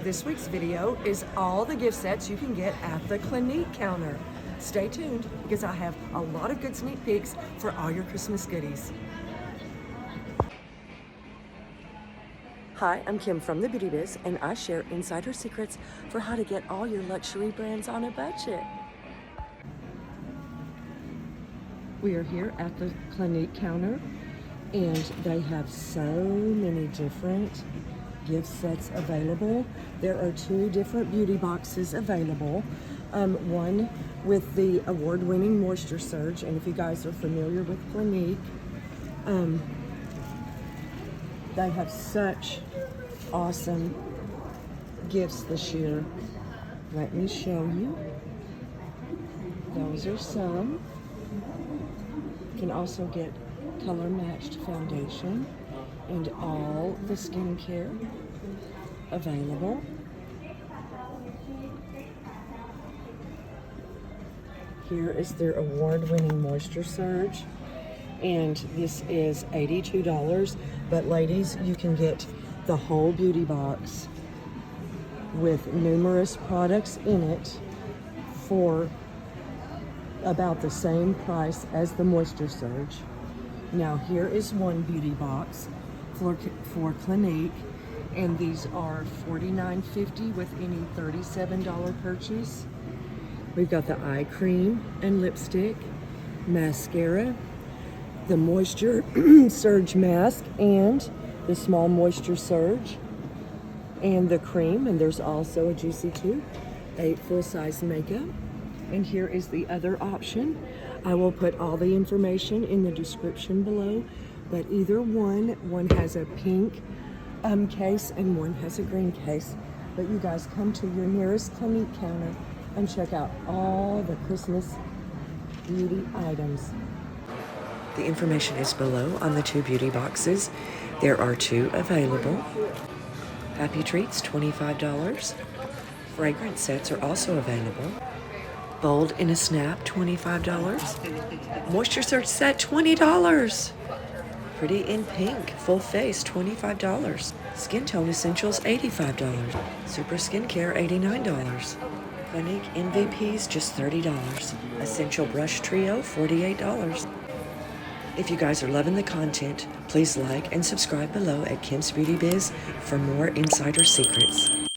This week's video is all the gift sets you can get at the Clinique Counter. Stay tuned because I have a lot of good sneak peeks for all your Christmas goodies. Hi, I'm Kim from the Beauty Biz, and I share insider secrets for how to get all your luxury brands on a budget. We are here at the Clinique Counter, and they have so many different gift sets available. There are 2 different beauty boxes available. One with the award-winning Moisture Surge, and if you guys are familiar with Clinique, they have such awesome gifts this year. Let me show you. Those are some. You can also get color-matched foundation and all the skincare available. Here is their award-winning Moisture Surge, and this is $82, but ladies, you can get the whole beauty box with numerous products in it for about the same price as the Moisture Surge. Now here is one beauty box for Clinique, and these are $49.50 with any $37 purchase. We've got the eye cream and lipstick, mascara, the Moisture Surge mask, and the small Moisture Surge, and the cream, and there's also a Juicy 2, 8 full-size makeup. And here is the other option. I will put all the information in the description below, but either one has a pink case and one has a green case. But you guys come to your nearest Clinique Counter and check out all the Christmas beauty items. The information is below on the 2 beauty boxes. There are 2 available. Happy Treats, $25. Fragrance sets are also available. Bold in a Snap, $25. Moisture Surge set, $20. Pretty in Pink, full face, $25. Skin Tone Essentials, $85. Super Skincare, $89. Clinique MVPs, just $30. Essential Brush Trio, $48. If you guys are loving the content, please like and subscribe below at Kim's Beauty Biz for more insider secrets.